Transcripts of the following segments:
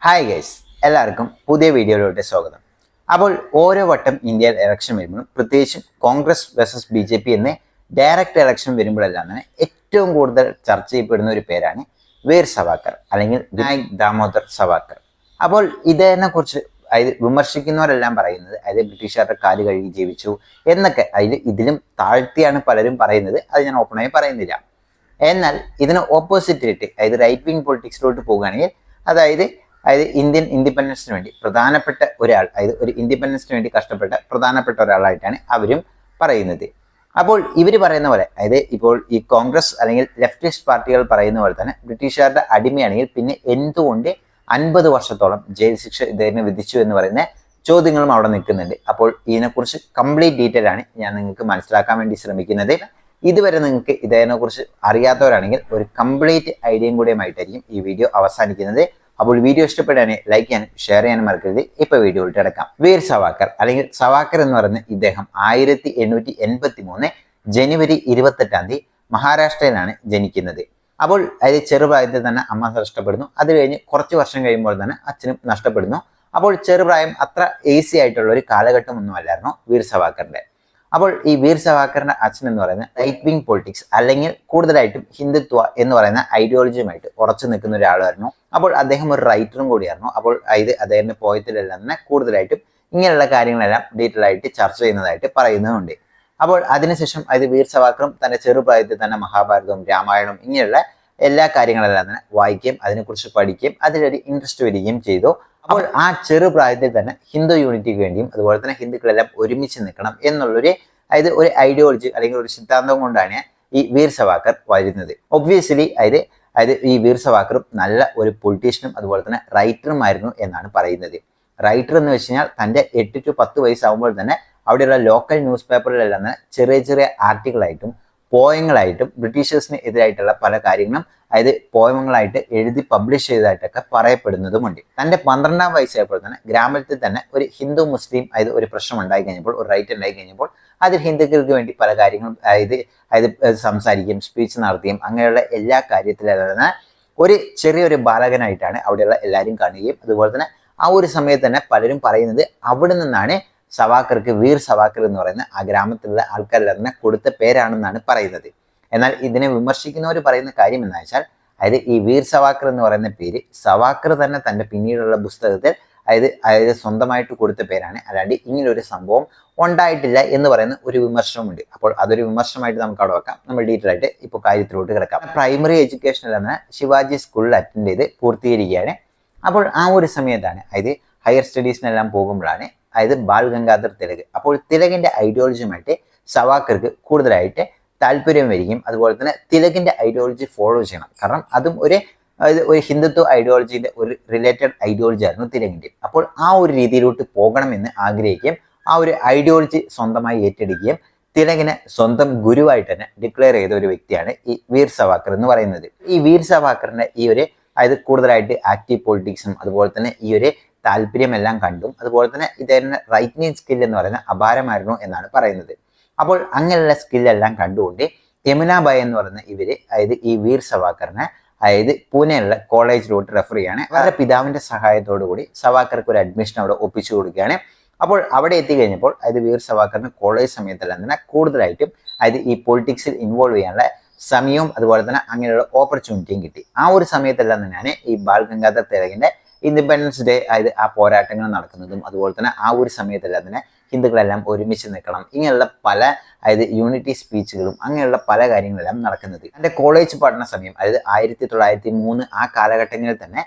Hi guys, എല്ലാവർക്കും പുതിയ വീഡിയോയിലോട്ട് സ്വാഗതം. അപ്പോൾ ഓരോ വട്ടം ഇന്ത്യയിൽ ഇലക്ഷൻ വരുമ്പോഴും പ്രത്യേകിച്ചും കോൺഗ്രസ് വേഴ്സസ് BJP എന്ന ഡയറക്റ്റ് ഇലക്ഷൻ വരുമ്പോഴെല്ലാം തന്നെ ഏറ്റവും കൂടുതൽ ചർച്ച ചെയ്യപ്പെടുന്ന ഒരു പേരാണ് വീർ സവാക്കർ അല്ലെങ്കിൽ വിനായക് ദാമോദർ സവാക്കർ. അപ്പോൾ ഇതിനെ കുറിച്ച് വിമർശിക്കുന്നവരെല്ലാം പറയുന്നത് ബ്രിട്ടീഷുകാരുടെ കാല് കഴുകി ജീവിച്ചു എന്നൊക്കെ ഇതിലും താഴ്ത്തിയാണ് പലരും പറയുന്നത്. അത് ഞാൻ ഓപ്പണായി പറയുന്നില്ല. എന്നാൽ ഇതിന് ഓപ്പോസിറ്റ് ആയിട്ട് റൈറ്റ് വിങ് പൊളിറ്റിക്സിലോട്ട് പോകുകയാണെങ്കിൽ അതായത് ഇന്ത്യൻ ഇൻഡിപെൻഡൻസിന് വേണ്ടി പ്രധാനപ്പെട്ട ഒരാൾ, ഒരു ഇൻഡിപെൻഡൻസിന് വേണ്ടി കഷ്ടപ്പെട്ട പ്രധാനപ്പെട്ട ഒരാളായിട്ടാണ് അവരും പറയുന്നത്. അപ്പോൾ ഇവർ പറയുന്ന പോലെ ഇപ്പോൾ ഈ കോൺഗ്രസ് അല്ലെങ്കിൽ ലെഫ്റ്റിസ്റ്റ് പാർട്ടികൾ പറയുന്ന പോലെ തന്നെ ബ്രിട്ടീഷുകാരുടെ അടിമയാണെങ്കിൽ പിന്നെ എന്തുകൊണ്ട് 50 വർഷത്തോളം ജയിൽ ശിക്ഷ ഇദ്ദേഹത്തിന് വിധിച്ചു എന്ന് പറയുന്ന ചോദ്യങ്ങളും അവിടെ നിൽക്കുന്നുണ്ട്. അപ്പോൾ ഇതിനെക്കുറിച്ച് കംപ്ലീറ്റ് ഡീറ്റെയിൽ ആണ് ഞാൻ നിങ്ങൾക്ക് മനസ്സിലാക്കാൻ വേണ്ടി ശ്രമിക്കുന്നത്. ഇതുവരെ നിങ്ങൾക്ക് ഇതിനെക്കുറിച്ച് അറിയാത്തവരാണെങ്കിൽ ഒരു കംപ്ലീറ്റ് ഐഡിയയും കൂടിയുമായിട്ടായിരിക്കും ഈ വീഡിയോ അവസാനിക്കുന്നത്. അപ്പോൾ വീഡിയോ ഇഷ്ടപ്പെടാനെ ലൈക്ക് ചെയ്യാനും ഷെയർ ചെയ്യാനും മറക്കരുത്. ഇപ്പൊ വീഡിയോയിലോട്ട് കിടക്കാം. വീർ സവാക്കർ അല്ലെങ്കിൽ സവാക്കർ എന്ന് പറയുന്ന ഇദ്ദേഹം 1883 ജനുവരി 28 മഹാരാഷ്ട്രയിലാണ് ജനിക്കുന്നത്. അപ്പോൾ ചെറുപ്രായത്തിൽ തന്നെ അമ്മ നഷ്ടപ്പെടുന്നു. അത് കഴിഞ്ഞ് കുറച്ച് വർഷം കഴിയുമ്പോൾ തന്നെ അച്ഛനും നഷ്ടപ്പെടുന്നു. അപ്പോൾ ചെറുപ്രായം അത്ര ഈസി ആയിട്ടുള്ള ഒരു കാലഘട്ടം ഒന്നും അല്ലായിരുന്നു വീർ സവാക്കറിന്റെ. അപ്പോൾ ഈ വീർ സവാക്കറിന്റെ അച്ഛൻ എന്ന് പറയുന്നത് റൈറ്റ് വിങ് പൊളിറ്റിക്സ് അല്ലെങ്കിൽ കൂടുതലായിട്ടും ഹിന്ദുത്വ എന്ന് പറയുന്ന ഐഡിയോളജിയുമായിട്ട് ഉറച്ചു നിൽക്കുന്ന ഒരാളായിരുന്നു. അപ്പോൾ അദ്ദേഹം ഒരു റൈറ്ററും കൂടിയായിരുന്നു. അപ്പോൾ അദ്ദേഹത്തിന്റെ പോയത്തിലെല്ലാം തന്നെ കൂടുതലായിട്ടും ഇങ്ങനെയുള്ള കാര്യങ്ങളെല്ലാം ഡീറ്റെയിൽ ആയിട്ട് ചർച്ച ചെയ്യുന്നതായിട്ട് പറയുന്നുണ്ട്. അപ്പോൾ അതിനുശേഷം വീർ സവാക്കറും തന്റെ ചെറുപ്രായത്തിൽ തന്നെ മഹാഭാരതവും രാമായണവും ഇങ്ങനെയുള്ള എല്ലാ കാര്യങ്ങളെല്ലാം തന്നെ വായിക്കുകയും അതിനെക്കുറിച്ച് പഠിക്കുകയും അതിലൊരു ഇൻട്രസ്റ്റ് വരികയും ചെയ്തു. അപ്പോൾ ആ ചെറുപ്രായത്തിൽ തന്നെ ഹിന്ദു യൂണിറ്റിക്ക് വേണ്ടിയും അതുപോലെ തന്നെ ഹിന്ദുക്കളെല്ലാം ഒരുമിച്ച് നിൽക്കണം എന്നുള്ളൊരു ഒരു ഐഡിയോളജി അല്ലെങ്കിൽ ഒരു സിദ്ധാന്തം കൊണ്ടാണ് ഈ വീർ സവാക്കർ വരുന്നത്. ഒബ്വിയസ്ലി ഈ വീർ സവാക്കറും നല്ല ഒരു പൊളിറ്റീഷ്യനും അതുപോലെ തന്നെ റൈറ്ററുമായിരുന്നു എന്നാണ് പറയുന്നത്. റൈറ്റർ എന്ന് വെച്ച് കഴിഞ്ഞാൽ തൻ്റെ 8 to 10 വയസ്സാകുമ്പോൾ തന്നെ അവിടെയുള്ള ലോക്കൽ ന്യൂസ് പേപ്പറിലെല്ലാം തന്നെ ചെറിയ ചെറിയ ആർട്ടിക്കിളായിട്ടും പോയങ്ങളായിട്ടും ബ്രിട്ടീഷേഴ്സിന് എതിരായിട്ടുള്ള പല കാര്യങ്ങളും പോയങ്ങളായിട്ട് എഴുതി പബ്ലിഷ് ചെയ്തതായിട്ടൊക്കെ പറയപ്പെടുന്നതുമുണ്ട്. തൻ്റെ 12ാം വയസ്സായപ്പോൾ തന്നെ ഗ്രാമത്തിൽ തന്നെ ഒരു ഹിന്ദു മുസ്ലിം ഒരു പ്രശ്നം ഉണ്ടായി കഴിഞ്ഞപ്പോൾ, ഒരു റൈറ്റ് ഉണ്ടായി കഴിഞ്ഞപ്പോൾ അതിൽ ഹിന്ദുക്കൾക്ക് വേണ്ടി പല കാര്യങ്ങളും സംസാരിക്കുകയും സ്പീച്ച് നടത്തുകയും അങ്ങനെയുള്ള എല്ലാ കാര്യത്തിലും ഒരു ചെറിയൊരു ബാലകനായിട്ടാണ് അവിടെയുള്ള എല്ലാവരും കാണുകയും അതുപോലെ തന്നെ ആ ഒരു സമയത്ത് തന്നെ പലരും പറയുന്നത് അവിടെ നിന്നാണ് സവാക്കർക്ക് വീർ സവാക്കർ എന്ന് പറയുന്ന ആ ഗ്രാമത്തിലുള്ള ആൾക്കാരെല്ലാം തന്നെ കൊടുത്ത പേരാണെന്നാണ് പറയുന്നത്. എന്നാൽ ഇതിനെ വിമർശിക്കുന്നവർ പറയുന്ന കാര്യം എന്താ വെച്ചാൽ ഈ വീർ സവാക്കർ എന്ന് പറയുന്ന പേര് സവാക്കർ തന്നെ തൻ്റെ പിന്നീടുള്ള പുസ്തകത്തിൽ സ്വന്തമായിട്ട് കൊടുത്ത പേരാണ്, അല്ലാണ്ട് ഇങ്ങനൊരു സംഭവം ഉണ്ടായിട്ടില്ല എന്ന് പറയുന്ന ഒരു വിമർശനമുണ്ട്. അപ്പോൾ അതൊരു വിമർശനമായിട്ട് നമുക്ക് അവിടെ വെക്കാം. നമ്മൾ ഡീറ്റെയിൽ ആയിട്ട് ഇപ്പോൾ കാര്യത്തിലോട്ട് കിടക്കാം. പ്രൈമറി എഡ്യൂക്കേഷനിൽ തന്നെ ശിവാജി സ്കൂളിൽ അറ്റൻഡ് ചെയ്ത് പൂർത്തീകരിക്കുകയാണ്. അപ്പോൾ ആ ഒരു സമയത്താണ് ഹയർ സ്റ്റഡീസിനെല്ലാം പോകുമ്പോഴാണ് ബാൽ ഗംഗാധർ തിലക്. അപ്പോൾ തിലകിന്റെ ഐഡിയോളജിയുമായിട്ട് സവാക്കർക്ക് കൂടുതലായിട്ട് താല്പര്യം വരികയും അതുപോലെ തന്നെ തിലകിന്റെ ഐഡിയോളജി ഫോളോ ചെയ്യണം. കാരണം അതും ഒരു ഹിന്ദുത്വ ഐഡിയോളജിന്റെ ഒരു റിലേറ്റഡ് ഐഡിയോളജി ആയിരുന്നു തിലകിന്റെ. അപ്പോൾ ആ ഒരു രീതിയിലോട്ട് പോകണമെന്ന് ആഗ്രഹിക്കുകയും ആ ഒരു ഐഡിയോളജി സ്വന്തമായി ഏറ്റെടുക്കുകയും തിലകിനെ സ്വന്തം ഗുരുവായിട്ട് തന്നെ ഡിക്ലെയർ ചെയ്ത ഒരു വ്യക്തിയാണ് ഈ വീർ സവാക്കർ എന്ന് പറയുന്നത്. ഈ വീർ സവാക്കറിന്റെ ഈ ഒരു കൂടുതലായിട്ട് ആക്റ്റീവ് പൊളിറ്റിക്സും അതുപോലെ തന്നെ ഈ ഒരു താല്പര്യമെല്ലാം കണ്ടും അതുപോലെ തന്നെ ഇദ്ദേഹത്തിന്റെ റൈറ്റിംഗ് സ്കിൽ എന്ന് പറയുന്നത് അപാരമായിരുന്നു എന്നാണ് പറയുന്നത്. അപ്പോൾ അങ്ങനെയുള്ള സ്കില്ലെല്ലാം കണ്ടുകൊണ്ട് യമുനാബായ് എന്ന് പറയുന്ന ഇവര് ഈ വീർ സവാക്കറിനെ പൂനെയിലുള്ള കോളേജിലോട്ട് റെഫർ ചെയ്യാണ്. അവരുടെ പിതാവിന്റെ സഹായത്തോടു കൂടി സവാക്കർക്ക് ഒരു അഡ്മിഷൻ അവിടെ ഒപ്പിച്ചു കൊടുക്കുകയാണ്. അപ്പോൾ അവിടെ എത്തിക്കഴിഞ്ഞപ്പോൾ വീർ സവാക്കറിന് കോളേജ് സമയത്തെല്ലാം തന്നെ കൂടുതലായിട്ടും ഈ പൊളിറ്റിക്സിൽ ഇൻവോൾവ് ചെയ്യാനുള്ള സമയവും അതുപോലെ തന്നെ അങ്ങനെയുള്ള ഓപ്പർച്യൂണിറ്റിയും കിട്ടി. ആ ഒരു സമയത്തെല്ലാം തന്നെയാണ് ഈ ബാൽ ഗംഗാധർ തിലകിന്റെ ഇൻഡിപെൻഡൻസ് ഡേ ആ പോരാട്ടങ്ങൾ നടക്കുന്നതും അതുപോലെ തന്നെ ആ ഒരു സമയത്തെല്ലാം തന്നെ ഹിന്ദുക്കളെല്ലാം ഒരുമിച്ച് നിൽക്കണം ഇങ്ങനെയുള്ള പല യൂണിറ്റി സ്പീച്ചുകളും അങ്ങനെയുള്ള പല കാര്യങ്ങളെല്ലാം നടക്കുന്നത്. എൻ്റെ കോളേജ് പഠന സമയം 1903 ആ കാലഘട്ടങ്ങളിൽ തന്നെ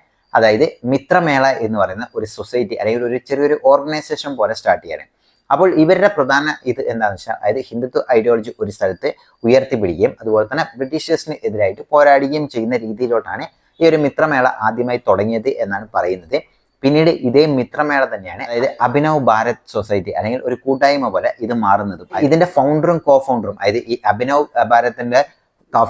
മിത്രമേള എന്ന് പറയുന്ന ഒരു സൊസൈറ്റി അല്ലെങ്കിൽ ഒരു ചെറിയൊരു ഓർഗനൈസേഷൻ പോലെ സ്റ്റാർട്ട് ചെയ്യാൻ. അപ്പോൾ ഇവരുടെ പ്രധാന എന്താണെന്ന് വെച്ചാൽ ഹിന്ദുത്വ ഐഡിയോളജി ഒരു സ്ഥലത്ത് ഉയർത്തിപ്പിടിക്കുകയും അതുപോലെ തന്നെ ബ്രിട്ടീഷേഴ്സിന് എതിരായിട്ട് പോരാടുകയും ചെയ്യുന്ന രീതിയിലോട്ടാണ് ഈ ഒരു മിത്രമേള ആദ്യമായി തുടങ്ങിയത് എന്നാണ് പറയുന്നത്. പിന്നീട് ഇതേ മിത്രമേള തന്നെയാണ് അഭിനവ് ഭാരത് സൊസൈറ്റി അല്ലെങ്കിൽ ഒരു കൂട്ടായ്മ പോലെ ഇത് മാറുന്നതും. ഇതിന്റെ ഫൗണ്ടറും കോ ഫൗണ്ടറും ഈ അഭിനവ് ഭാരത്തിന്റെ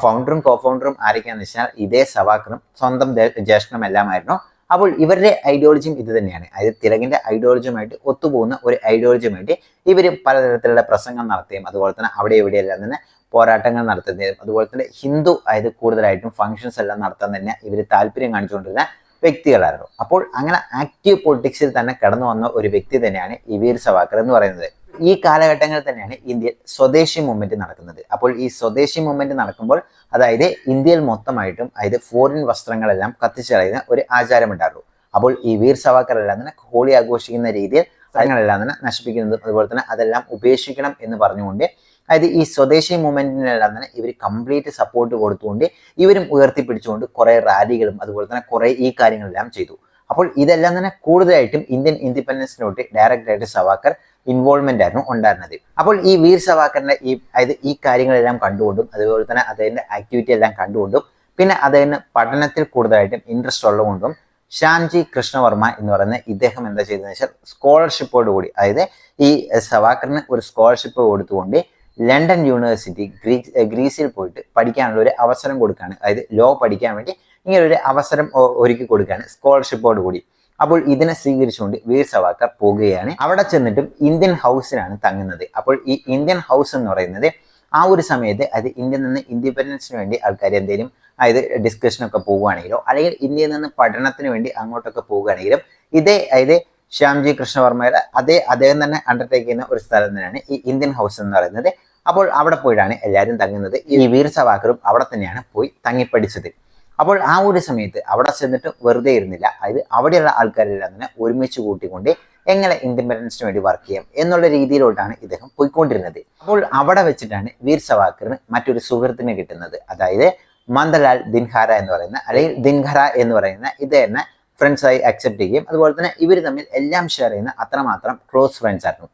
ഫൗണ്ടറും കോ ഫൗണ്ടറും ആരൊക്കെയാന്ന് വെച്ചാൽ ഇതേ സവാക്കറും സ്വന്തം ജ്യേഷ്ഠനും എല്ലാമായിരുന്നു. അപ്പോൾ ഇവരുടെ ഐഡിയോളജിയും ഇത് തന്നെയാണ്. തിലകിന്റെ ഐഡിയോളജിയുമായിട്ട് ഒത്തുപോകുന്ന ഒരു ഐഡിയോളജിയുമായിട്ട് ഇവർ പലതരത്തിലുള്ള പ്രസംഗം നടത്തുകയും അതുപോലെ തന്നെ അവിടെ എവിടെയെല്ലാം തന്നെ പോരാട്ടങ്ങൾ നടത്തുന്നതും അതുപോലെ തന്നെ ഹിന്ദു കൂടുതലായിട്ടും ഫങ്ഷൻസ് എല്ലാം നടത്താൻ തന്നെ ഇവർ താല്പര്യം കാണിച്ചുകൊണ്ടിരുന്ന വ്യക്തികളായിരുന്നു. അപ്പോൾ അങ്ങനെ ആക്റ്റീവ് പൊളിറ്റിക്സിൽ തന്നെ കടന്നു വന്ന ഒരു വ്യക്തി തന്നെയാണ് ഈ വീർ സവാക്കർ എന്ന് പറയുന്നത്. ഈ കാലഘട്ടങ്ങളിൽ തന്നെയാണ് ഇന്ത്യയിൽ സ്വദേശി മൂവ്മെന്റ് നടക്കുന്നത്. അപ്പോൾ ഈ സ്വദേശി മൂവ്മെന്റ് നടക്കുമ്പോൾ അതായത് ഇന്ത്യയിൽ മൊത്തമായിട്ടും അതായത് ഫോറിൻ വസ്ത്രങ്ങളെല്ലാം കത്തിച്ചു കളയുന്ന ഒരു ആചാരമുണ്ടായിരുന്നു. അപ്പോൾ ഈ വീർ സവാക്കർ എല്ലാം തന്നെ ഹോളി ആഘോഷിക്കുന്ന രീതിയിൽ സ്ഥലങ്ങളെല്ലാം തന്നെ നശിപ്പിക്കുന്നതും അതുപോലെ തന്നെ അതെല്ലാം ഉപേക്ഷിക്കണം എന്ന് പറഞ്ഞുകൊണ്ട് അതായത് ഈ സ്വദേശി മൂവ്മെന്റിനെല്ലാം തന്നെ ഇവർ കംപ്ലീറ്റ് സപ്പോർട്ട് കൊടുത്തുകൊണ്ട് ഇവരും ഉയർത്തിപ്പിടിച്ചുകൊണ്ട് കുറെ റാലികളും അതുപോലെ തന്നെ കുറെ ഈ കാര്യങ്ങളെല്ലാം ചെയ്തു. അപ്പോൾ ഇതെല്ലാം തന്നെ കൂടുതലായിട്ടും ഇന്ത്യൻ ഇൻഡിപെൻഡൻസിനോട്ട് ഡയറക്റ്റ് ആയിട്ട് സവാക്കർ ഇൻവോൾവ്മെന്റ് ആയിരുന്നു ഉണ്ടായിരുന്നത്. അപ്പോൾ ഈ വീർ സവാക്കറിന്റെ അതായത് ഈ കാര്യങ്ങളെല്ലാം കണ്ടുകൊണ്ടും അതുപോലെ തന്നെ അദ്ദേഹത്തിന്റെ ആക്ടിവിറ്റി എല്ലാം കണ്ടുകൊണ്ടും പിന്നെ അദ്ദേഹത്തിന് പഠനത്തിൽ കൂടുതലായിട്ടും ഇൻട്രസ്റ്റ് ഉള്ളതുകൊണ്ടും ശ്യാംജി കൃഷ്ണവർമ്മ എന്ന് പറയുന്ന ഇദ്ദേഹം എന്താ ചെയ്തതെന്ന് വെച്ചാൽ സ്കോളർഷിപ്പോട് കൂടി അതായത് ഈ സവാക്കറിന് ഒരു സ്കോളർഷിപ്പ് കൊടുത്തുകൊണ്ട് ലണ്ടൻ യൂണിവേഴ്സിറ്റി ഗ്രീസിൽ പോയിട്ട് പഠിക്കാനുള്ള ഒരു അവസരം കൊടുക്കുകയാണ്. അതായത് ലോ പഠിക്കാൻ വേണ്ടി ഇങ്ങനെ ഒരു അവസരം ഒരുക്കി കൊടുക്കുകയാണ് സ്കോളർഷിപ്പോട് കൂടി. അപ്പോൾ ഇതിനെ സ്വീകരിച്ചുകൊണ്ട് വീർ സവാക്കർ പോകുകയാണ്. അവിടെ ചെന്നിട്ടും ഇന്ത്യൻ ഹൗസിലാണ് തങ്ങുന്നത്. അപ്പോൾ ഈ ഇന്ത്യൻ ഹൗസ് എന്ന് പറയുന്നത് ആ ഒരു സമയത്ത് അത് ഇന്ത്യയിൽ നിന്ന് ഇൻഡിപെൻഡൻസിന് വേണ്ടി ആൾക്കാർ എന്തെങ്കിലും അതായത് ഡിസ്കഷനൊക്കെ പോവുകയാണെങ്കിലോ അല്ലെങ്കിൽ ഇന്ത്യയിൽ നിന്ന് പഠനത്തിന് വേണ്ടി അങ്ങോട്ടൊക്കെ പോവുകയാണെങ്കിലും അതായത് ശ്യാംജി കൃഷ്ണവർമ്മയുടെ അദ്ദേഹം തന്നെ അണ്ടർടേക്ക് ചെയ്യുന്ന ഒരു സ്ഥലം തന്നെയാണ് ഈ ഇന്ത്യൻ ഹൗസ് എന്ന് പറയുന്നത്. അപ്പോൾ അവിടെ പോയിട്ടാണ് എല്ലാവരും തങ്ങുന്നത്. ഈ വീർ സവാക്കറും അവിടെ തന്നെയാണ് പോയി തങ്ങിപ്പടിച്ചത്. അപ്പോൾ ആ ഒരു സമയത്ത് അവിടെ ചെന്നിട്ട് വെറുതെ ഇരുന്നില്ല. അതായത് അവിടെയുള്ള ആൾക്കാരെല്ലാം തന്നെ ഒരുമിച്ച് കൂട്ടിക്കൊണ്ട് എങ്ങനെ ഇൻഡിപെൻഡൻസിന് വേണ്ടി വർക്ക് ചെയ്യാം എന്നുള്ള രീതിയിലോട്ടാണ് ഇദ്ദേഹം പോയിക്കൊണ്ടിരുന്നത്. അപ്പോൾ അവിടെ വെച്ചിട്ടാണ് വീർ സവാക്കറിന് മറ്റൊരു സുഹൃത്തിനെ കിട്ടുന്നത്. അതായത് മന്ദലാൽ ദിൻഹാര എന്ന് പറയുന്ന അല്ലെങ്കിൽ ദിൻഹര എന്ന് പറയുന്ന ഇദ്ദേഹം ഫ്രണ്ട്സായി അക്സെപ്റ്റ് ചെയ്യുകയും അതുപോലെ തന്നെ ഇവർ തമ്മിൽ എല്ലാം ഷെയർ ചെയ്യുന്ന അത്രമാത്രം ക്ലോസ് ഫ്രണ്ട്സ് ആയിരുന്നു.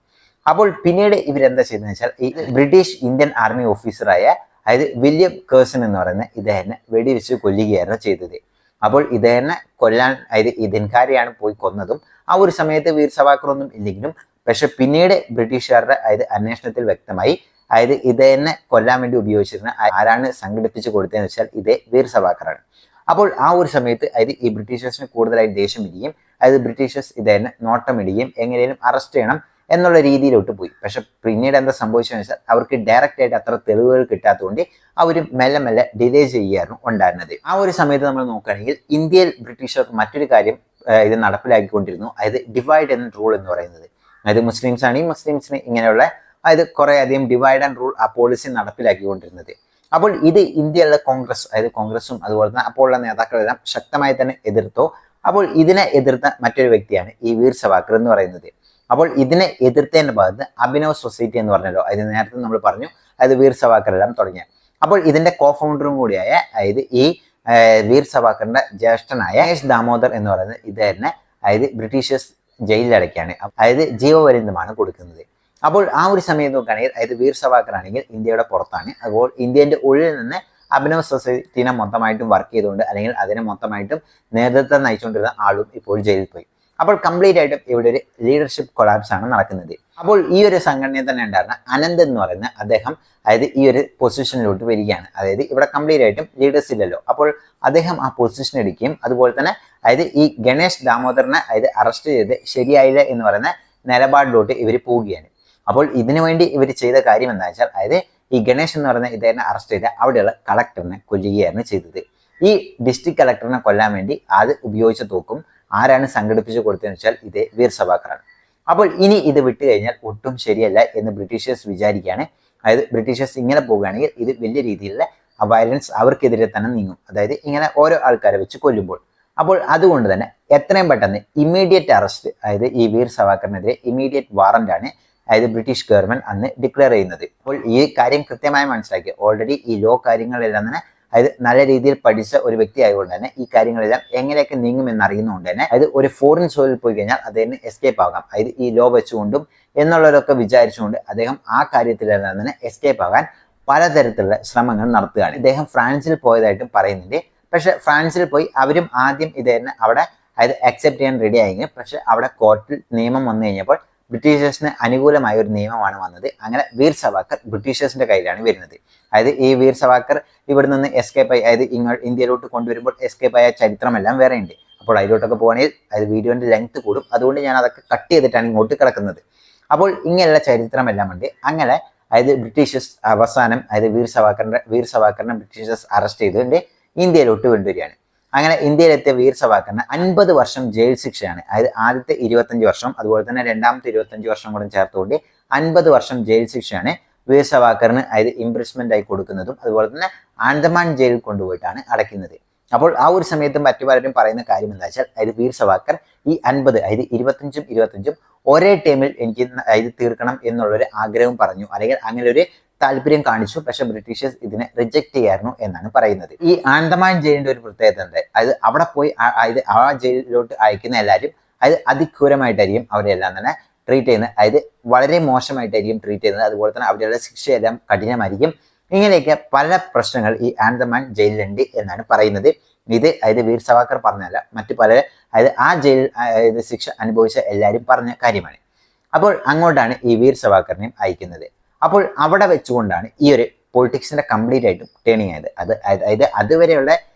അപ്പോൾ പിന്നീട് ഇവരെന്താ ചെയ്തതെന്ന് വെച്ചാൽ ഈ ബ്രിട്ടീഷ് ഇന്ത്യൻ ആർമി ഓഫീസറായ അതായത് വില്യം കേഴ്സൺ എന്ന് പറയുന്ന ഇദ്ദേഹത്തെ വെടിവെച്ച് കൊല്ലുകയായിരുന്നു ചെയ്തത്. അപ്പോൾ ഇദ്ദേഹത്തെ കൊല്ലാൻ അതായത് ഈ ദിൻഹാരയാണ് പോയി കൊന്നതും. ആ ഒരു സമയത്ത് വീർ സവാക്കർ ഒന്നും ഇല്ലെങ്കിലും പക്ഷെ പിന്നീട് ബ്രിട്ടീഷുകാരുടെ അതായത് അന്വേഷണത്തിൽ വ്യക്തമായി അതായത് ഇദ്ദേഹത്തെ കൊല്ലാൻ വേണ്ടി ഉപയോഗിച്ചിരുന്ന ആരാണ് സംഘടിപ്പിച്ച് കൊടുത്തതെന്ന് വെച്ചാൽ ഇതേ വീർ സവാക്കറാണ്. അപ്പോൾ ആ ഒരു സമയത്ത് അതായത് ഈ ബ്രിട്ടീഷേഴ്സിന് കൂടുതലായി ദേഷ്യം ഇടുകയും അതായത് ബ്രിട്ടീഷേഴ്സ് ഇദ്ദേഹത്തെ നോട്ടമിടുകയും എങ്ങനെയും അറസ്റ്റ് ചെയ്യണം എന്നുള്ള രീതിയിലോട്ട് പോയി. പക്ഷെ പിന്നീട് എന്താ സംഭവിച്ചതെന്ന് വെച്ചാൽ അവർക്ക് ഡയറക്റ്റ് ആയിട്ട് അത്ര തെളിവുകൾ കിട്ടാത്തതുകൊണ്ട് അവർ മെല്ലെ മെല്ലെ ഡിലേ ചെയ്യായിരുന്നു ഉണ്ടായിരുന്നത്. ആ ഒരു സമയത്ത് നമ്മൾ നോക്കുകയാണെങ്കിൽ ഇന്ത്യയിൽ ബ്രിട്ടീഷർ മറ്റൊരു കാര്യം ഇത് നടപ്പിലാക്കിക്കൊണ്ടിരുന്നു. അതായത് ഡിവൈഡ് ആൻഡ് റൂൾ എന്ന് പറയുന്നത്. അതായത് മുസ്ലിംസ് ആണെങ്കിൽ മുസ്ലിംസിന് ഇങ്ങനെയുള്ള അതായത് കുറെ അധികം ഡിവൈഡ് ആൻഡ് റൂൾ ആ പോളിസി നടപ്പിലാക്കിക്കൊണ്ടിരുന്നത്. അപ്പോൾ ഇത് ഇന്ത്യയിലെ കോൺഗ്രസ് അതായത് കോൺഗ്രസും അതുപോലെ തന്നെ അപ്പോഴുള്ള നേതാക്കളെല്ലാം ശക്തമായി തന്നെ എതിർത്തു. അപ്പോൾ ഇതിനെ എതിർത്ത മറ്റൊരു വ്യക്തിയാണ് ഈ വീർ സവാക്കർ എന്ന് പറയുന്നത്. അപ്പോൾ ഇതിനെ എതിർത്തതിന്റെ ഭാഗത്ത് അഭിനവ് സൊസൈറ്റി എന്ന് പറഞ്ഞല്ലോ, അത് നേരത്തെ നമ്മൾ പറഞ്ഞു, അതായത് വീർ സവാക്കർ എല്ലാം തുടങ്ങിയ. അപ്പോൾ ഇതിന്റെ കോ ഫൗണ്ടറും കൂടിയായ അതായത് ഈ വീർ സവാക്കറിന്റെ ജ്യേഷ്ഠനായ എസ് ദാമോദർ എന്ന് പറയുന്നത് ഇദ്ദേഹത്തിനെ അതായത് ബ്രിട്ടീഷേഴ്സ് ജയിലിലടയ്ക്കാണ്, അതായത് ജീവപര്യന്തമാണ് കൊടുക്കുന്നത്. അപ്പോൾ ആ ഒരു സമയത്ത് നോക്കുകയാണെങ്കിൽ അതായത് വീർ സവാക്കർ ആണെങ്കിൽ ഇന്ത്യയുടെ പുറത്താണ്. അപ്പോൾ ഇന്ത്യന്റെ ഉള്ളിൽ നിന്ന് അഭിനവ് സൊസൈറ്റിനെ മൊത്തമായിട്ടും വർക്ക് ചെയ്തുകൊണ്ട് അല്ലെങ്കിൽ അതിനെ മൊത്തമായിട്ടും നേതൃത്വം നയിച്ചുകൊണ്ടിരുന്ന ആളും ഇപ്പോൾ ജയിലിൽ പോയി. അപ്പോൾ കംപ്ലീറ്റ് ആയിട്ടും ഇവിടെ ഒരു ലീഡർഷിപ്പ് കൊളാപ്സ് ആണ് നടക്കുന്നത്. അപ്പോൾ ഈ ഒരു സംഘടനയിൽ തന്നെ ഉണ്ടായിരുന്ന അനന്ത് എന്ന് പറയുന്ന അദ്ദേഹം അതായത് ഈ ഒരു പൊസിഷനിലോട്ട് വരികയാണ്. അതായത് ഇവിടെ കംപ്ലീറ്റ് ആയിട്ടും ലീഡേഴ്സ് ഇല്ലല്ലോ. അപ്പോൾ അദ്ദേഹം ആ പൊസിഷൻ എടുക്കുകയും അതുപോലെ തന്നെ അതായത് ഈ ഗണേഷ് ദാമോദറിനെ അതായത് അറസ്റ്റ് ചെയ്ത് ശരിയായില്ല എന്ന് പറയുന്ന നിലപാടിലോട്ട് ഇവർ പോവുകയാണ്. അപ്പോൾ ഇതിനു വേണ്ടി ഇവർ ചെയ്ത കാര്യം എന്താ വെച്ചാൽ അതായത് ഈ ഗണേഷ് എന്ന് പറയുന്ന ഇദ്ദേഹത്തെ അറസ്റ്റ് ചെയ്ത് അവിടെയുള്ള കളക്ടറിനെ കൊല്ലുകയായിരുന്നു ചെയ്തത്. ഈ ഡിസ്ട്രിക്ട് കളക്ടറിനെ കൊല്ലാൻ വേണ്ടി അത് ഉപയോഗിച്ച തോക്കും ആരാണ് സംഘടിപ്പിച്ച് കൊടുത്തതെന്ന് വെച്ചാൽ ഇതേ വീർ സവാക്കറാണ്. അപ്പോൾ ഇനി ഇത് വിട്ടു കഴിഞ്ഞാൽ ഒട്ടും ശരിയല്ല എന്ന് ബ്രിട്ടീഷേഴ്സ് വിചാരിക്കുകയാണ്. അതായത് ബ്രിട്ടീഷേഴ്സ് ഇങ്ങനെ പോവുകയാണെങ്കിൽ ഇത് വലിയ രീതിയിലുള്ള വയലൻസ് അവർക്കെതിരെ തന്നെ നീങ്ങും, അതായത് ഇങ്ങനെ ഓരോ ആൾക്കാരെ വെച്ച് കൊല്ലുമ്പോൾ. അപ്പോൾ അതുകൊണ്ട് തന്നെ എത്രയും പെട്ടെന്ന് ഇമ്മീഡിയറ്റ് അറസ്റ്റ് അതായത് ഈ വീർ സവാക്കറിനെതിരെ ഇമ്മീഡിയറ്റ് വാറന്റ് ആണ് അതായത് ബ്രിട്ടീഷ് ഗവൺമെന്റ് അന്ന് ഡിക്ലെയർ ചെയ്യുന്നത്. അപ്പോൾ ഈ കാര്യം കൃത്യമായി മനസ്സിലാക്കി ഓൾറെഡി ഈ ലോ കാര്യങ്ങളെല്ലാം തന്നെ അതായത് നല്ല രീതിയിൽ പഠിച്ച ഒരു വ്യക്തി ആയതുകൊണ്ട് തന്നെ ഈ കാര്യങ്ങളെല്ലാം എങ്ങനെയൊക്കെ നീങ്ങുമെന്ന് അറിയുന്നതുകൊണ്ട് തന്നെ അതായത് ഒരു ഫോറിൻ സോയിൽ പോയി കഴിഞ്ഞാൽ അദ്ദേഹത്തിന് എസ്കേപ്പ് ആകാം, അതായത് ഈ ലോ വെച്ചുകൊണ്ടും എന്നുള്ളവരൊക്കെ വിചാരിച്ചുകൊണ്ട് അദ്ദേഹം ആ കാര്യത്തിലെല്ലാം തന്നെ എസ്കേപ്പ് ആകാൻ പലതരത്തിലുള്ള ശ്രമങ്ങൾ നടത്തുകയാണ്. ഇദ്ദേഹം ഫ്രാൻസിൽ പോയതായിട്ടും പറയുന്നുണ്ട്. പക്ഷെ ഫ്രാൻസിൽ പോയി അവരും ആദ്യം ഇദ്ദേഹത്തിന് അവിടെ അതായത് അക്സെപ്റ്റ് ചെയ്യാൻ റെഡി ആയെങ്കിലും പക്ഷെ അവിടെ കോർട്ടിൽ നിയമം വന്നു കഴിഞ്ഞപ്പോൾ ബ്രിട്ടീഷേഴ്സിന് അനുകൂലമായ ഒരു നിയമമാണ് വന്നത്. അങ്ങനെ വീർ സവാക്കർ ബ്രിട്ടീഷേഴ്സിന്റെ കയ്യിലാണ് വരുന്നത്. അതായത് ഈ വീർ സവാക്കർ ഇവിടെ നിന്ന് എസ്കേപ്പ് ആയി അതായത് ഇന്ത്യയിലോട്ട് കൊണ്ടുവരുമ്പോൾ എസ്കേപ്പ് ആയ ചരിത്രമെല്ലാം വേറെ ഉണ്ട്. അപ്പോൾ അതിലോട്ടൊക്കെ പോകുകയാണെങ്കിൽ അത് വീഡിയോന്റെ ലെങ്ത് കൂടും, അതുകൊണ്ട് ഞാൻ അതൊക്കെ കട്ട് ചെയ്തിട്ടാണ് ഇങ്ങോട്ട് കിടക്കുന്നത്. അപ്പോൾ ഇങ്ങനെയുള്ള ചരിത്രമെല്ലാം ഉണ്ട്. അങ്ങനെ അതായത് ബ്രിട്ടീഷേഴ്സ് അവസാനം അതായത് വീർ സവാക്കറിനെ ബ്രിട്ടീഷേഴ്സ് അറസ്റ്റ് ചെയ്തുകൊണ്ട് ഇന്ത്യയിലോട്ട് കൊണ്ടുവരികയാണ്. അങ്ങനെ ഇന്ത്യയിലെത്തിയ വീർ സവാക്കറിന് 50 വർഷം ജയിൽ ശിക്ഷയാണ്. അതായത് ആദ്യത്തെ 25 വർഷം അതുപോലെ തന്നെ രണ്ടാമത്തെ 25 വർഷം കൂടെ ചേർത്തുകൊണ്ട് 50 വർഷം ജയിൽ ശിക്ഷയാണ് വീർ സവാക്കറിന് അതായത് ഇംപ്രിസ്മെന്റ് ആയി കൊടുക്കുന്നതും അതുപോലെ തന്നെ ആൻഡമാൻ ജയിലിൽ കൊണ്ടുപോയിട്ടാണ് അടയ്ക്കുന്നത്. അപ്പോൾ ആ ഒരു സമയത്ത് മറ്റു പലരും പറയുന്ന കാര്യം എന്താ വെച്ചാൽ അതായത് വീർ സവാക്കർ ഈ 50 അതായത് 25 ഒരേ ടൈമിൽ എനിക്ക് അതായത് തീർക്കണം എന്നുള്ളൊരു ആഗ്രഹം പറഞ്ഞു, അല്ലെങ്കിൽ അങ്ങനെ ഒരു താല്പര്യം കാണിച്ചു. പക്ഷെ ബ്രിട്ടീഷേഴ്സ് ഇതിനെ റിജക്ട് ചെയ്യായിരുന്നു എന്നാണ് പറയുന്നത്. ഈ ആൻഡമാൻ ജയിലിന്റെ ഒരു പ്രത്യേകത ഉണ്ട്, അതായത് അവിടെ പോയി അതായത് ആ ജയിലിലോട്ട് അയക്കുന്ന എല്ലാവരും അത് അതിക്രൂരമായിട്ടായിരിക്കും അവരെല്ലാം തന്നെ ട്രീറ്റ് ചെയ്യുന്നത്, അതായത് വളരെ മോശമായിട്ടായിരിക്കും ട്രീറ്റ് ചെയ്യുന്നത്. അതുപോലെ തന്നെ അവരുടെ ശിക്ഷയെല്ലാം കഠിനമായിരിക്കും. ഇങ്ങനെയൊക്കെ പല പ്രശ്നങ്ങൾ ഈ ആൻഡമാൻ ജയിലിലുണ്ട് എന്നാണ് പറയുന്നത്. ഇത് അതായത് വീർ സവാക്കർ പറഞ്ഞല്ല, മറ്റു പല അതായത് ആ ജയിൽ അതായത് ശിക്ഷ അനുഭവിച്ച എല്ലാവരും പറഞ്ഞ കാര്യമാണ്. അപ്പോൾ അങ്ങോട്ടാണ് ഈ വീർ സവാക്കറിനെയും അയക്കുന്നത്. അപ്പോൾ അവിടെ വെച്ചുകൊണ്ടാണ് ഈ ഒരു പൊളിറ്റിക്സിന്റെ കംപ്ലീറ്റ് ആയിട്ടും ടേണിങ് ആയത്. അതായത് അതുവരെയുള്ള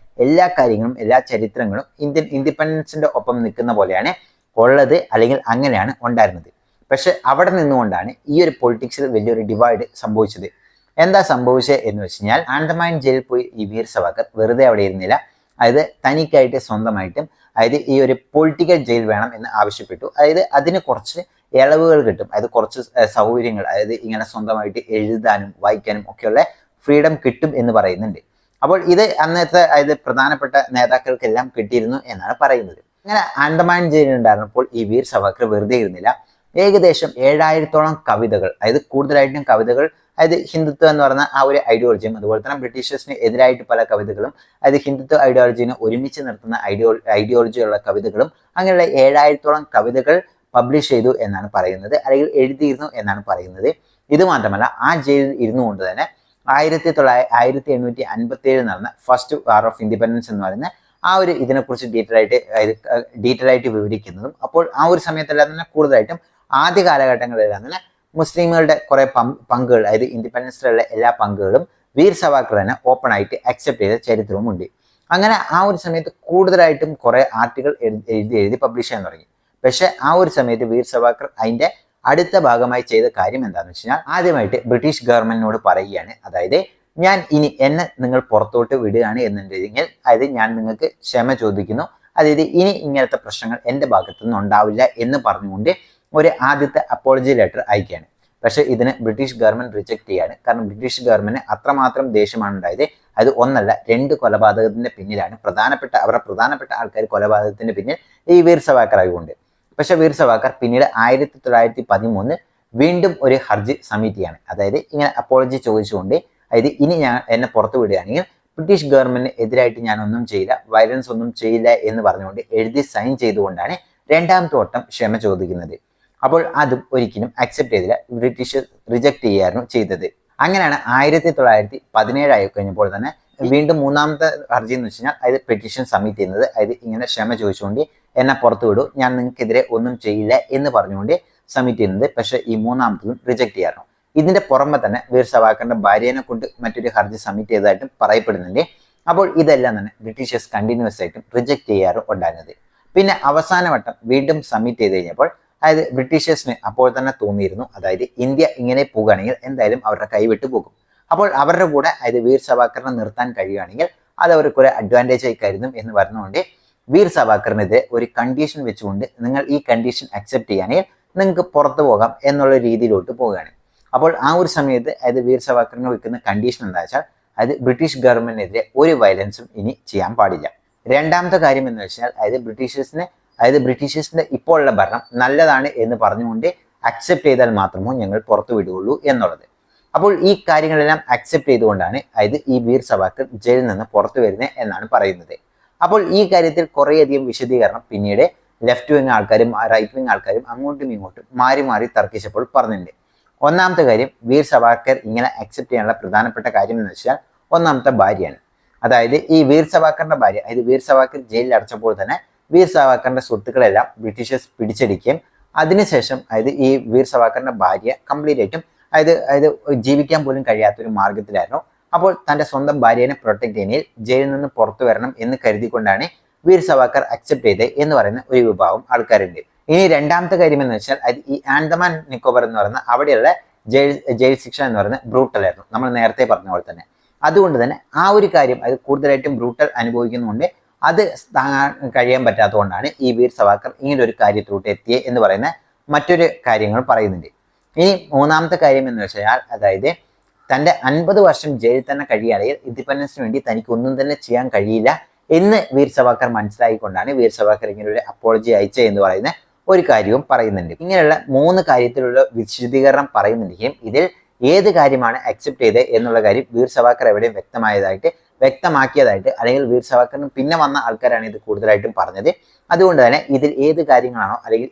എല്ലാ കാര്യങ്ങളും എല്ലാ ചരിത്രങ്ങളും ഇന്ത്യൻ ഇൻഡിപെൻഡൻസിന്റെ ഒപ്പം നിൽക്കുന്ന പോലെയാണ് ഉള്ളത്, അല്ലെങ്കിൽ അങ്ങനെയാണ് ഉണ്ടായിരുന്നത്. പക്ഷെ അവിടെ നിന്നുകൊണ്ടാണ് ഈ ഒരു പൊളിറ്റിക്സിൽ വലിയൊരു ഡിവൈഡ് സംഭവിച്ചത്. എന്താ സംഭവിച്ചത് എന്ന് വെച്ച് കഴിഞ്ഞാൽ ആൻഡമാൻ ജയിലിൽ പോയി ഈ വീർ സവാക്കർ വെറുതെ അവിടെ ഇരുന്നില്ല. അതായത് തനിക്കായിട്ട് സ്വന്തമായിട്ടും അതായത് ഈ ഒരു പൊളിറ്റിക്കൽ ജയിൽ വേണം എന്ന് ആവശ്യപ്പെട്ടു. അതായത് അതിന് കുറച്ച് ഇളവുകൾ കിട്ടും, അതായത് കുറച്ച് സൗകര്യങ്ങൾ, അതായത് ഇങ്ങനെ സ്വന്തമായിട്ട് എഴുതാനും വായിക്കാനും ഒക്കെയുള്ള ഫ്രീഡം കിട്ടും എന്ന് പറയുന്നുണ്ട്. അപ്പോൾ ഇത് അന്നത്തെ അതായത് പ്രധാനപ്പെട്ട നേതാക്കൾക്കെല്ലാം കിട്ടിയിരുന്നു എന്നാണ് പറയുന്നത്. അങ്ങനെ ആൻഡമാൻ ജയിലുണ്ടായിരുന്നപ്പോൾ ഈ വീർ സവാക്കർ വെറുതെ ഇരുന്നില്ല. ഏകദേശം 7000-ഓളം കവിതകൾ, അതായത് കൂടുതലായിട്ടും കവിതകൾ, അതായത് ഹിന്ദുത്വം എന്ന് പറയുന്ന ആ ഒരു ഐഡിയോളജിയും അതുപോലെ തന്നെ ബ്രിട്ടീഷേഴ്സിന് എതിരായിട്ട് പല കവിതകളും, അതായത് ഹിന്ദുത്വ ഐഡിയോളജിനെ ഒരുമിച്ച് നിർത്തുന്ന ഐഡിയോളജിയുള്ള കവിതകളും, അങ്ങനെയുള്ള 7000-ഓളം കവിതകൾ പബ്ലിഷ് ചെയ്തു എന്നാണ് പറയുന്നത്, അല്ലെങ്കിൽ എഴുതിയിരുന്നു എന്നാണ് പറയുന്നത്. ഇത് മാത്രമല്ല ആ ജയിലിൽ ഇരുന്നു കൊണ്ട് തന്നെ 1857 നടന്ന ഫസ്റ്റ് വാർ ഓഫ് ഇൻഡിപെൻഡൻസ് എന്ന് പറയുന്ന ആ ഒരു ഇതിനെക്കുറിച്ച് ഡീറ്റെയിൽ ആയിട്ട് വിവരിക്കുന്നതും. അപ്പോൾ ആ ഒരു സമയത്തെല്ലാം തന്നെ കൂടുതലായിട്ടും ആദ്യ കാലഘട്ടങ്ങളിലെല്ലാം തന്നെ മുസ്ലിമുകളുടെ കുറെ പങ്കുകൾ, അതായത് ഇൻഡിപെൻഡൻസിലുള്ള എല്ലാ പങ്കുകളും വീർ സവാക്കർ തന്നെ ഓപ്പൺ ആയിട്ട് അക്സെപ്റ്റ് ചെയ്ത ചരിത്രവുമുണ്ട്. അങ്ങനെ ആ ഒരു സമയത്ത് കൂടുതലായിട്ടും കുറെ ആർട്ടിക്കിൾ എഴുതി പബ്ലിഷ് ചെയ്യാൻ തുടങ്ങി. പക്ഷെ ആ ഒരു സമയത്ത് വീർ സവാക്കർ അതിന്റെ അടുത്ത ഭാഗമായി ചെയ്ത കാര്യം എന്താണെന്ന് വെച്ച് കഴിഞ്ഞാൽ ആദ്യമായിട്ട് ബ്രിട്ടീഷ് ഗവൺമെന്റിനോട് പറയുകയാണ്, അതായത് എന്നെ നിങ്ങൾ പുറത്തോട്ട് വിടുകയാണ് എന്നുണ്ടെങ്കിൽ അതായത് ഞാൻ നിങ്ങൾക്ക് ക്ഷമ ചോദിക്കുന്നു, അതായത് ഇനി ഇങ്ങനത്തെ പ്രശ്നങ്ങൾ എൻ്റെ ഭാഗത്തു നിന്ന് ഉണ്ടാവില്ല എന്ന് പറഞ്ഞുകൊണ്ട് ഒരു ആദ്യത്തെ അപ്പോളജി ലെറ്റർ അയക്കുകയാണ്. പക്ഷെ ഇതിന് ബ്രിട്ടീഷ് ഗവൺമെന്റ് റിജക്ട് ചെയ്യാണ്. കാരണം ബ്രിട്ടീഷ് ഗവൺമെന്റ് അത്രമാത്രം ദേഷ്യമാണ് ഉണ്ടായത്. അത് ഒന്നല്ല 2 കൊലപാതകത്തിന്റെ പിന്നിലാണ് അവരുടെ പ്രധാനപ്പെട്ട ആൾക്കാർ കൊലപാതകത്തിന്റെ പിന്നിൽ ഈ വീർ സവാക്കർ ആയതുകൊണ്ട്. പക്ഷെ വീർ സവാക്കർ പിന്നീട് 1913 വീണ്ടും ഒരു ഹർജി സബ്മിറ്റ് ചെയ്യാണ്. അതായത് ഇങ്ങനെ അപ്പോളജി ചോദിച്ചുകൊണ്ട്, അതായത് ഇനി എന്നെ പുറത്തു വിടുകയാണെങ്കിൽ ബ്രിട്ടീഷ് ഗവൺമെന്റിന് എതിരായിട്ട് ഞാൻ ഒന്നും ചെയ്യില്ല, വയലൻസ് ഒന്നും ചെയ്യില്ല എന്ന് പറഞ്ഞുകൊണ്ട് എഴുതി സൈൻ ചെയ്തുകൊണ്ടാണ് രണ്ടാമത്തെ വട്ടം ക്ഷമ ചോദിക്കുന്നത്. അപ്പോൾ അതും ഒരിക്കലും അക്സെപ്റ്റ് ചെയ്തില്ല, ബ്രിട്ടീഷ് റിജക്ട് ചെയ്യായിരുന്നു ചെയ്തത്. അങ്ങനെയാണ് 1917 ആയി കഴിഞ്ഞപ്പോൾ തന്നെ വീണ്ടും മൂന്നാമത്തെ ഹർജി എന്ന് വെച്ച് കഴിഞ്ഞാൽ അതായത് പെറ്റീഷൻ സബ്മിറ്റ് ചെയ്യുന്നത്, അതായത് ഇങ്ങനെ ക്ഷമ ചോദിച്ചുകൊണ്ട് എന്നെ പുറത്തു വിടൂ, ഞാൻ നിങ്ങൾക്കെതിരെ ഒന്നും ചെയ്യില്ല എന്ന് പറഞ്ഞുകൊണ്ട് സബ്മിറ്റ് ചെയ്യുന്നത്. പക്ഷെ ഈ മൂന്നാമത്തതും റിജക്ട് ചെയ്യാറുണ്ട്. ഇതിന്റെ പുറമെ തന്നെ വീർ സവാക്കറിന്റെ ഭാര്യനെ കൊണ്ട് മറ്റൊരു ഹർജി സബ്മിറ്റ് ചെയ്തതായിട്ടും പറയപ്പെടുന്നുണ്ട്. അപ്പോൾ ഇതെല്ലാം തന്നെ ബ്രിട്ടീഷേഴ്സ് കണ്ടിന്യൂസ് ആയിട്ടും റിജക്ട് ചെയ്യാറും ഉണ്ടായിരുന്നത്. പിന്നെ അവസാന വട്ടം വീണ്ടും സബ്മിറ്റ് ചെയ്ത് കഴിഞ്ഞപ്പോൾ അതായത് ബ്രിട്ടീഷേഴ്സിന് അപ്പോൾ തന്നെ തോന്നിയിരുന്നു, അതായത് ഇന്ത്യ ഇങ്ങനെ പോകുകയാണെങ്കിൽ എന്തായാലും അവരുടെ കൈവിട്ട് പോകും. അപ്പോൾ അവരുടെ കൂടെ അതായത് വീർ സവാക്കറിനെ നിർത്താൻ കഴിയുകയാണെങ്കിൽ അത് അവർക്ക് ഒരു അഡ്വാൻറ്റേജ് ആയി കരുതും എന്ന് പറഞ്ഞുകൊണ്ട് വീർ സവാക്കറിനെതിരെ ഒരു കണ്ടീഷൻ വെച്ചുകൊണ്ട് നിങ്ങൾ ഈ കണ്ടീഷൻ അക്സെപ്റ്റ് ചെയ്യുകയാണെങ്കിൽ നിങ്ങൾക്ക് പുറത്തു പോകാം എന്നുള്ള രീതിയിലോട്ട് പോവുകയാണ്. അപ്പോൾ ആ ഒരു സമയത്ത് അതായത് വീർ സവാക്കറിന് വെക്കുന്ന കണ്ടീഷൻ എന്താ വെച്ചാൽ അതായത് ബ്രിട്ടീഷ് ഗവൺമെന്റിനെതിരെ ഒരു വയലൻസും ഇനി ചെയ്യാൻ പാടില്ല. രണ്ടാമത്തെ കാര്യം എന്ന് വെച്ചാൽ അതായത് ബ്രിട്ടീഷേഴ്സിന്റെ ഇപ്പോൾ ഉള്ള ഭരണം നല്ലതാണ് എന്ന് പറഞ്ഞുകൊണ്ട് അക്സെപ്റ്റ് ചെയ്താൽ മാത്രമോ ഞങ്ങൾ പുറത്തു വിടുകയുള്ളൂ എന്നുള്ളത്. അപ്പോൾ ഈ കാര്യങ്ങളെല്ലാം അക്സെപ്റ്റ് ചെയ്തുകൊണ്ടാണ് അതായത് ഈ വീർ സവാക്കർ ജയിലിൽ നിന്ന് പുറത്തു വരുന്നത് എന്നാണ് പറയുന്നത്. അപ്പോൾ ഈ കാര്യത്തിൽ കുറേയധികം വിശദീകരണം പിന്നീട് ലെഫ്റ്റ് വിങ് ആൾക്കാരും റൈറ്റ് വിങ് ആൾക്കാരും അങ്ങോട്ടും ഇങ്ങോട്ടും മാറി മാറി തർക്കിച്ചപ്പോൾ പറഞ്ഞിട്ടുണ്ട്. ഒന്നാമത്തെ കാര്യം, വീർ സവാക്കർ ഇങ്ങനെ അക്സെപ്റ്റ് ചെയ്യാനുള്ള പ്രധാനപ്പെട്ട കാര്യം എന്ന് വെച്ചാൽ ഒന്നാമത്തെ ഭാര്യയാണ്. അതായത് ഈ വീർ സവാക്കറിന്റെ ഭാര്യ, അതായത് വീർ സവാക്കർ ജയിലിൽ അടച്ചപ്പോൾ തന്നെ വീർ സവാക്കറിന്റെ സ്വത്തുക്കളെല്ലാം ബ്രിട്ടീഷേഴ്സ് പിടിച്ചെടുക്കുകയും അതിനുശേഷം അതായത് ഈ വീർ സവാക്കറിന്റെ ഭാര്യ കംപ്ലീറ്റ് ആയിട്ടും അതായത് ജീവിക്കാൻ പോലും കഴിയാത്തൊരു മാർഗത്തിലായിരുന്നു. അപ്പോൾ തന്റെ സ്വന്തം ഭാര്യനെ പ്രൊട്ടക്ട് ചെയ്യുന്നതിൽ ജയിലിൽ നിന്ന് പുറത്തു വരണം എന്ന് കരുതിക്കൊണ്ടാണ് വീർ സവാക്കർ അക്സെപ്റ്റ് ചെയ്തത് എന്ന് പറയുന്ന ഒരു വിഭാഗം ആൾക്കാരുണ്ട്. ഇനി രണ്ടാമത്തെ കാര്യം എന്ന് വെച്ചാൽ അത് ഈ ആൻഡമാൻ നിക്കോബർ എന്ന് പറയുന്ന അവിടെയുള്ള ജയിൽ ശിക്ഷ എന്ന് പറയുന്നത് ബ്രൂട്ടൽ ആയിരുന്നു, നമ്മൾ നേരത്തെ പറഞ്ഞ പോലെ തന്നെ. അതുകൊണ്ട് തന്നെ ആ ഒരു കാര്യം അത് കൂടുതലായിട്ടും ബ്രൂട്ടൽ അനുഭവിക്കുന്നതുകൊണ്ട് അത് താങ്ങാൻ കഴിയാൻ പറ്റാത്തതുകൊണ്ടാണ് ഈ വീർ സവാക്കർ ഇങ്ങനെ ഒരു കാര്യത്തിലോട്ട് എത്തിയത് എന്ന് പറയുന്ന മറ്റൊരു കാര്യങ്ങൾ പറയുന്നുണ്ട്. ഇനി മൂന്നാമത്തെ കാര്യം എന്ന് വെച്ചാൽ അതായത് തൻ്റെ 50 വർഷം ജയിലിൽ തന്നെ കഴിയുകയാണെങ്കിൽ ഇൻഡിപെൻഡൻസിന് വേണ്ടി തനിക്ക് ഒന്നും തന്നെ ചെയ്യാൻ കഴിയില്ല എന്ന് വീർ സവാക്കർ മനസ്സിലാക്കിക്കൊണ്ടാണ് വീർ സവാക്കർ ഇങ്ങനെ ഒരു അപ്പോളജി അയച്ചത് എന്ന് പറയുന്ന ഒരു കാര്യവും പറയുന്നുണ്ട്. ഇങ്ങനെയുള്ള 3 കാര്യത്തിലുള്ള വിശദീകരണം പറയുന്നുണ്ടെങ്കിലും ഇതിൽ ഏത് കാര്യമാണ് അക്സെപ്റ്റ് ചെയ്തത് എന്നുള്ള കാര്യം വീർ സവാക്കർ എവിടെയും വ്യക്തമാക്കിയതായിട്ട് അല്ലെങ്കിൽ വീർ സവാക്കറിന് പിന്നെ വന്ന ആൾക്കാരാണ് ഇത് കൂടുതലായിട്ടും പറഞ്ഞത്. അതുകൊണ്ട് തന്നെ ഇതിൽ ഏത് കാര്യങ്ങളാണോ അല്ലെങ്കിൽ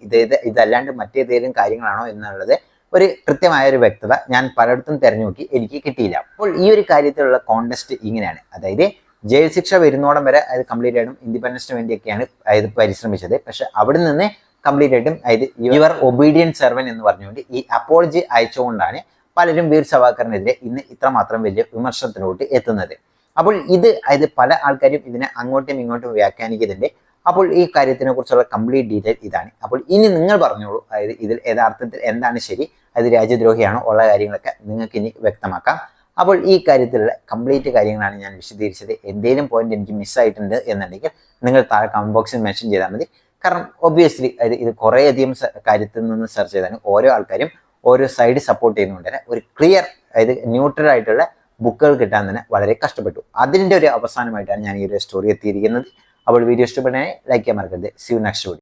ഇതല്ലാണ്ട് മറ്റേതെങ്കിലും കാര്യങ്ങളാണോ എന്നുള്ളത് ഒരു കൃത്യമായ ഒരു വ്യക്തത ഞാൻ പലയിടത്തും തിരഞ്ഞു നോക്കി, എനിക്ക് കിട്ടിയില്ല. അപ്പോൾ ഈ ഒരു കാര്യത്തിലുള്ള കോണ്ടസ്റ്റ് ഇങ്ങനെയാണ്. അതായത് ജയിൽ ശിക്ഷ വരുന്നോടം വരെ അത് കംപ്ലീറ്റ് ആയിട്ടും ഇൻഡിപെൻഡൻസിന് വേണ്ടിയൊക്കെയാണ് അത് പരിശ്രമിച്ചത്. പക്ഷെ അവിടെ നിന്ന് കംപ്ലീറ്റ് ആയിട്ടും അതായത് യുവർ ഒബീഡിയൻറ്റ് സെർവൻ എന്ന് പറഞ്ഞുകൊണ്ട് ഈ അപ്പോളജി അയച്ചുകൊണ്ടാണ് പലരും വീർ സവാക്കറിനെതിരെ ഇന്ന് ഇത്രമാത്രം വലിയ വിമർശനത്തിലോട്ട് എത്തുന്നത്. അപ്പോൾ അതായത് പല ആൾക്കാരും ഇതിനെ അങ്ങോട്ടും ഇങ്ങോട്ടും വ്യാഖ്യാനിക്കുന്നുണ്ട്. അപ്പോൾ ഈ കാര്യത്തിനെ കുറിച്ചുള്ള കംപ്ലീറ്റ് ഡീറ്റെയിൽ ഇതാണ്. അപ്പോൾ ഇനി നിങ്ങൾ പറഞ്ഞോളൂ, അതായത് ഇതിൽ യഥാർത്ഥത്തിൽ എന്താണ് ശരി, അത് രാജ്യദ്രോഹിയാണോ ഉള്ള കാര്യങ്ങളൊക്കെ നിങ്ങൾക്ക് ഇനി വ്യക്തമാക്കാം. അപ്പോൾ ഈ കാര്യത്തിലുള്ള കംപ്ലീറ്റ് കാര്യങ്ങളാണ് ഞാൻ വിശദീകരിച്ചത്. എന്തെങ്കിലും പോയിന്റ് എനിക്ക് മിസ്സായിട്ടുണ്ട് എന്നുണ്ടെങ്കിൽ നിങ്ങൾ താഴെ കമന്റ് ബോക്സിൽ മെൻഷൻ ചെയ്താൽ മതി. കാരണം ഒബ്വിയസ്ലി ഇത് കുറേയധികം കാര്യത്തിൽ നിന്ന് സെർച്ച് ചെയ്താണ് ഓരോ ആൾക്കാരും ഓരോ സൈഡ് സപ്പോർട്ട് ചെയ്യുന്നതുകൊണ്ട് തന്നെ ഒരു ക്ലിയർ അതായത് ന്യൂട്രൽ ആയിട്ടുള്ള ബുക്കുകൾ കിട്ടാൻ തന്നെ വളരെ കഷ്ടപ്പെട്ടു. അതിൻ്റെ ഒരു അവസാനമായിട്ടാണ് ഞാൻ ഈ ഒരു സ്റ്റോറി എത്തിയിരിക്കുന്നത്. അപ്പോൾ വീഡിയോ ഇഷ്ടപ്പെട്ടാൽ ലൈക്ക് ചെയ്യാൻ മറക്കരുത്. See you next video.